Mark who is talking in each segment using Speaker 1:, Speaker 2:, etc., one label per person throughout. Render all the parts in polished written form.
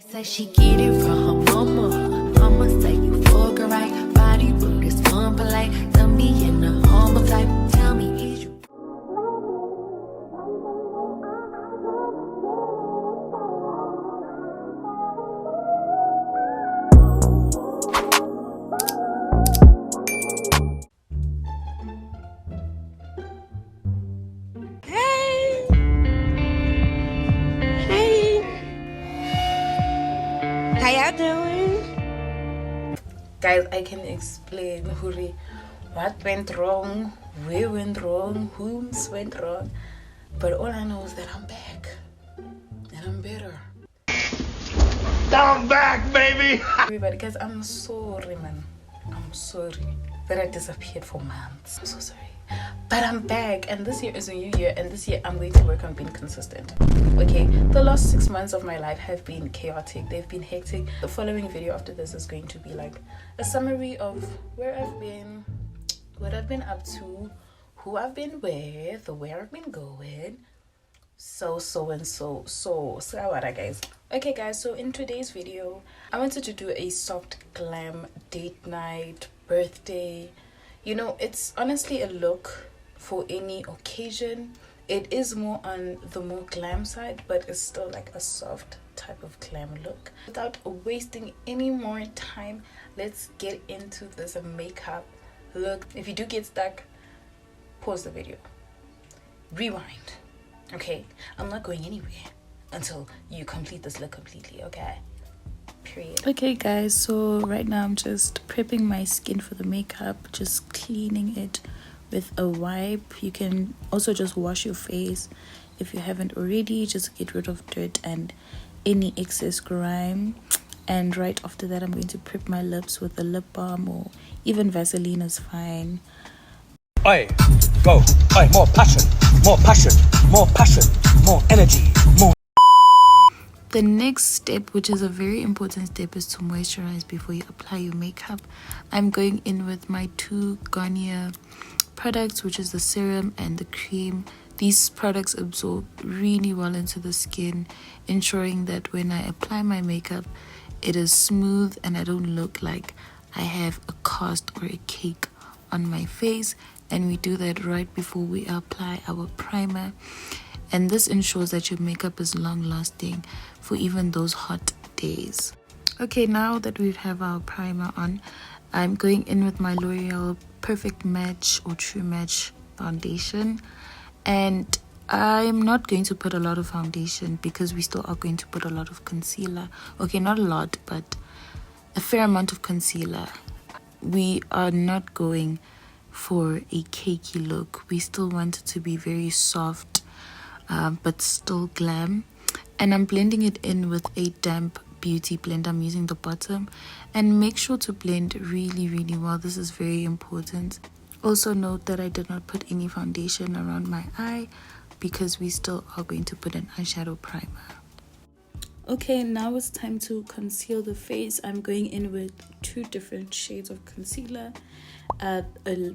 Speaker 1: Say she get it from her mama. Mama say you fuck her right. Body rude is unpolite. Tell me in a humble type. Tell me is you.
Speaker 2: How y'all doing?
Speaker 3: Guys, I can explain Huri what went wrong, where went wrong, whom's went wrong. But all I know is that I'm back. And I'm better.
Speaker 4: I'm back, baby!
Speaker 3: Everybody, guys, I'm sorry, man. I'm sorry that I disappeared for months. I'm so sorry. But I'm back, and this year is a new year, and this year I'm going to work on being consistent. Okay, the last 6 months of my life have been chaotic. They've been hectic. The following video after this is going to be like a summary of where I've been, what I've been up to, who I've been with, where I've been going. So what, guys? Okay, guys, so in today's video, I wanted to do a soft glam date night, birthday. You know, it's honestly a look for any occasion. It is more on the more glam side, but it's still like a soft type of glam look. Without wasting any more time, let's get into this makeup look. If you do get stuck, pause the video, rewind. Okay, I'm not going anywhere until you complete this look completely, okay? Period. Okay, guys, so right now I'm just prepping my skin for the makeup, just cleaning it with a wipe. You can also just wash your face if you haven't already, just get rid of dirt and any excess grime. And right after that, I'm going to prep my lips with a lip balm, or even Vaseline is fine.
Speaker 4: Oi, go. Oi, more passion, more passion, more passion, more energy, more.
Speaker 3: The next step, which is a very important step, is to moisturize before you apply your makeup. I'm going in with my two Garnier products, which is the serum and the cream. These products absorb really well into the skin, ensuring that when I apply my makeup, it is smooth and I don't look like I have a cast or a cake on my face. And we do that right before we apply our primer. And this ensures that your makeup is long lasting for even those hot days. Okay, now that we have our primer on, I'm going in with my L'Oreal Perfect Match or True Match foundation. And I'm not going to put a lot of foundation because we still are going to put a lot of concealer. Okay, not a lot, but a fair amount of concealer. We are not going for a cakey look. We still want it to be very soft, but still glam. And I'm blending it in with a damp beauty blender. I'm using the bottom, and make sure to blend really well. This is very important. Also note that I did not put any foundation around my eye because we still are going to put an eyeshadow primer. Okay, now it's time to conceal the face. I'm going in with two different shades of concealer, a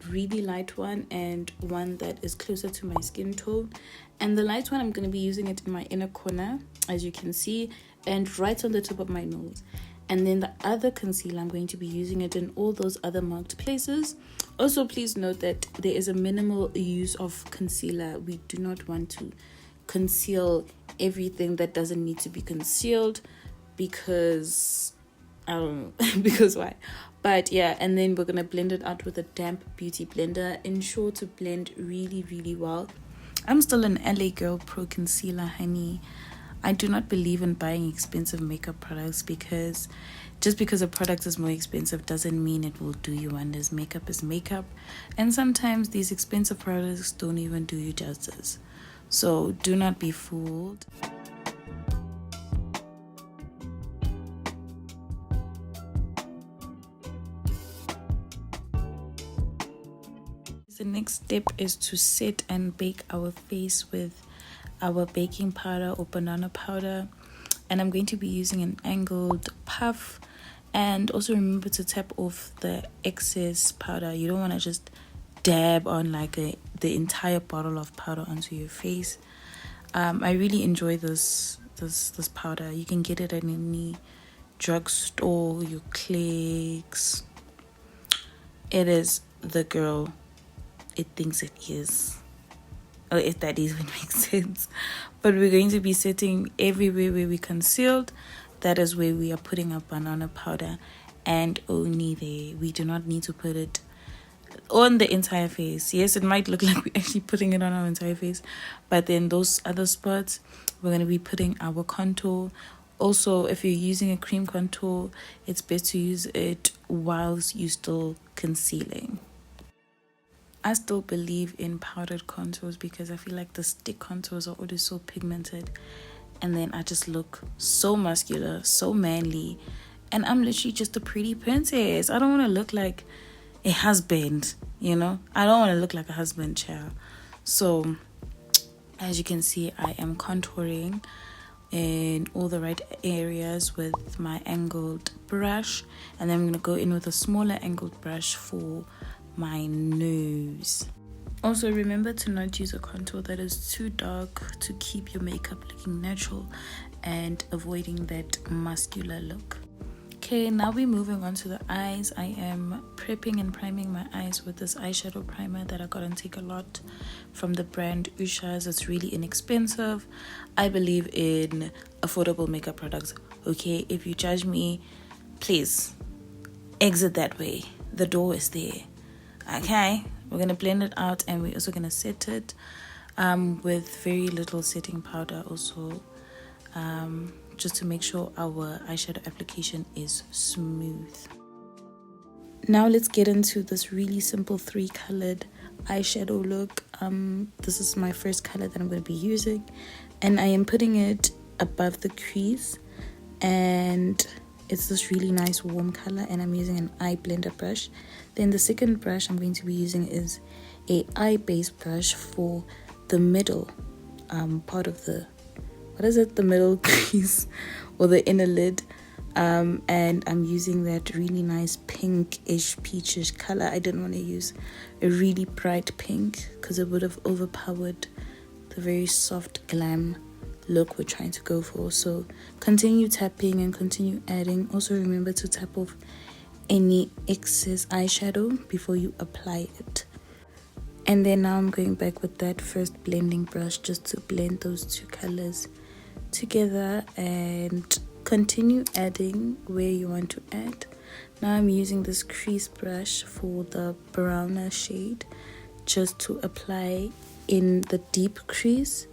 Speaker 3: really light one and one that is closer to my skin tone. And the light one, I'm going to be using it in my inner corner, as you can see, and right on the top of my nose. And then the other concealer, I'm going to be using it in all those other marked places. Also, please note that there is a minimal use of concealer. We do not want to conceal everything that doesn't need to be concealed because I don't know because why, but yeah. And then we're gonna blend it out with a damp beauty blender. Ensure to blend really well. I'm still an LA Girl Pro Concealer, honey. I do not believe in buying expensive makeup products because just because a product is more expensive doesn't mean it will do you wonders. Makeup is makeup, and sometimes these expensive products don't even do you justice. So do not be fooled. The next step is to set and bake our face with our baking powder or banana powder. And I'm going to be using an angled puff. And also remember to tap off the excess powder. You don't want to just dab on like the entire bottle of powder onto your face. I really enjoy this this powder. You can get it at any drugstore, your Clicks. It is the girl it thinks it is. Or if that even makes sense. But we're going to be setting everywhere where we concealed. That is where we are putting our banana powder, and only there. We do not need to put it on the entire face. Yes, it might look like we're actually putting it on our entire face, but then those other spots we're going to be putting our contour. Also, if you're using a cream contour, it's best to use it whilst you're still concealing. I still believe in powdered contours because I feel like the stick contours are always so pigmented, and then I just look so muscular, so manly, and I'm literally just a pretty princess. I don't want to look like a husband, you know. I don't want to look like a husband child. So as you can see, I am contouring in all the right areas with my angled brush, and then I'm going to go in with a smaller angled brush for my nose. Also, remember to not use a contour that is too dark to keep your makeup looking natural and avoiding that muscular look. Okay, now we're moving on to the eyes. I am prepping and priming my eyes with this eyeshadow primer that I got on Takealot from the brand Usha's. It's really inexpensive. I believe in affordable makeup products. Okay, if you judge me, please exit that way. The door is there. Okay, we're going to blend it out, and we're also going to set it with very little setting powder also, just to make sure our eyeshadow application is smooth. Now let's get into this really simple 3-colored eyeshadow look. This is my first color that I'm going to be using, and I am putting it above the crease, and it's this really nice warm color, and I'm using an eye blender brush. Then the second brush I'm going to be using is a eye base brush for the middle part of the, the middle crease or the inner lid, and I'm using that really nice pinkish peachish color. I didn't want to use a really bright pink because it would have overpowered the very soft glam look we're trying to go for. So continue tapping and continue adding. Also remember to tap off any excess eyeshadow before you apply it. And then now I'm going back with that first blending brush just to blend those two colors together and continue adding where you want to add. Now I'm using this crease brush for the browner shade just to apply in the deep crease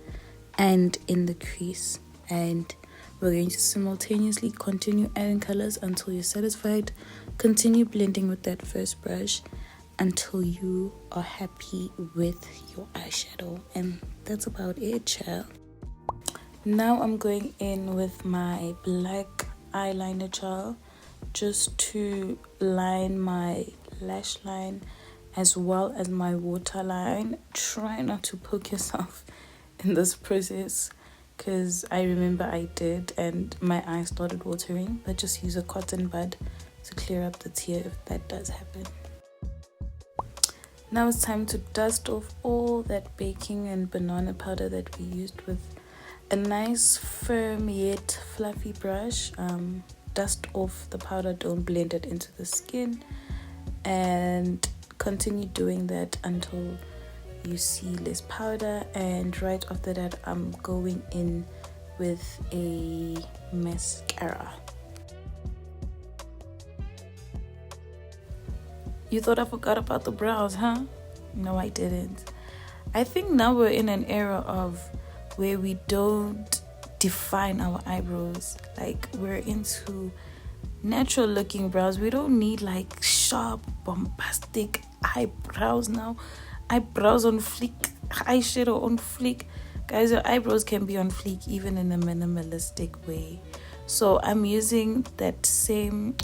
Speaker 3: and in the crease, and we're going to simultaneously continue adding colors until you're satisfied. Continue blending with that first brush until you are happy with your eyeshadow, and that's about it, child. Now I'm going in with my black eyeliner gel just to line my lash line as well as my waterline. Try not to poke yourself in this process because I remember I did and my eye started watering, but just use a cotton bud to clear up the tear if that does happen. Now it's time to dust off all that baking and banana powder that we used with a nice firm yet fluffy brush. Dust off the powder, don't blend it into the skin, and continue doing that until you see less powder. And right after that I'm going in with a mascara. You thought I forgot about the brows, huh? No, I didn't. I think now we're in an era of where we don't define our eyebrows. Like, we're into natural looking brows. We don't need like sharp, bombastic eyebrows now. Eyebrows on fleek, eyeshadow on fleek. Guys, your eyebrows can be on fleek even in a minimalistic way. So I'm using that same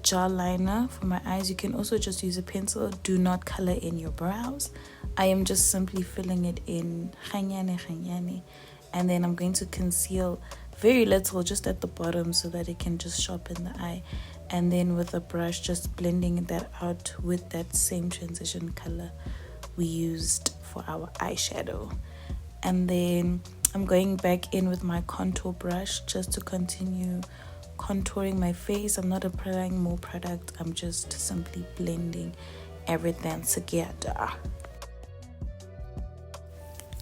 Speaker 3: gel liner for my eyes. You can also just use a pencil. Do not color in your brows. I am just simply filling it in khanyane, and then I'm going to conceal very little just at the bottom so that it can just sharpen the eye, and then with a brush just blending that out with that same transition color we used for our eyeshadow. And then I'm going back in with my contour brush just to continue contouring my face. I'm not applying more product, I'm just simply blending everything together.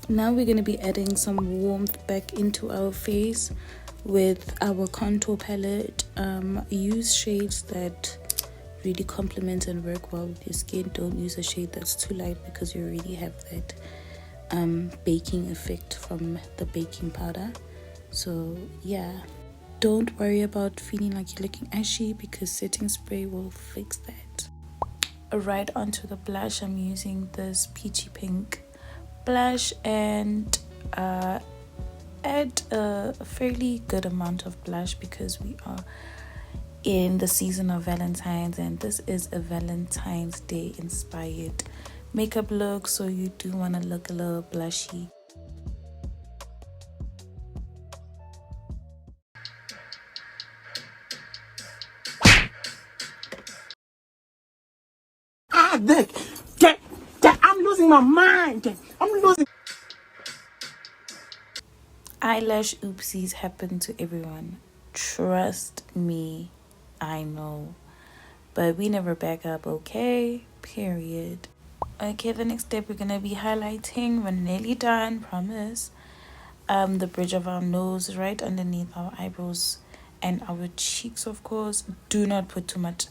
Speaker 3: Now we're going to be adding some warmth back into our face with our contour palette. Use shades that really complement and work well with your skin. Don't use a shade that's too light because you already have that baking effect from the baking powder. So yeah, don't worry about feeling like you're looking ashy because setting spray will fix that. Right onto the blush, I'm using this peachy pink blush and add a fairly good amount of blush because we are in the season of Valentines and this is a Valentine's Day inspired makeup look, so you do want to look a little blushy.
Speaker 4: Dick, I'm losing my mind. I'm losing.
Speaker 3: Eyelash oopsies happen to everyone. Trust me, I know. But we never back up, okay? Period. Okay, the next step we're gonna be highlighting. We're nearly done, promise. The bridge of our nose right underneath our eyebrows and our cheeks, of course. Do not put too much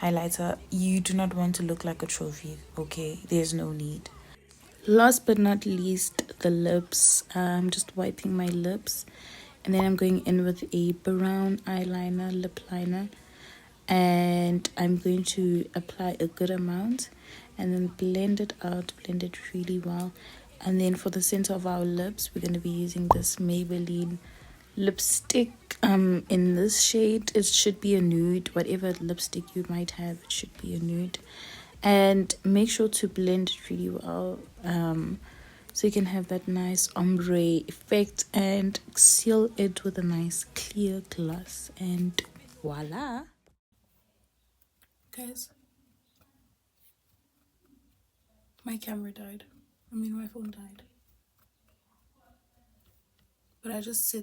Speaker 3: highlighter. You do not want to look like a trophy, okay? There's no need. Last but not least, the lips. I'm just wiping my lips and then I'm going in with a brown eyeliner, lip liner, and I'm going to apply a good amount and then blend it out, blend it really well. And then for the center of our lips, we're going to be using this Maybelline lipstick in this shade. It should be a nude. Whatever lipstick you might have, it should be a nude. And make sure to blend it really well so you can have that nice ombre effect and seal it with a nice clear gloss, and voila. Guys, my camera died. My phone died. But I just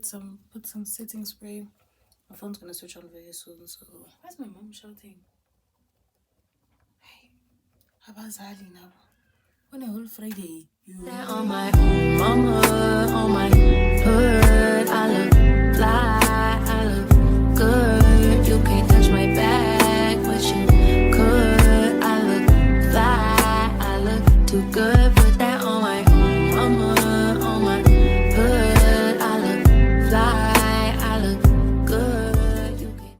Speaker 3: put some setting spray. My phone's gonna switch on very soon, so why's my mom shouting? Hey, abazali now. On a whole Friday.
Speaker 1: That on my own mama.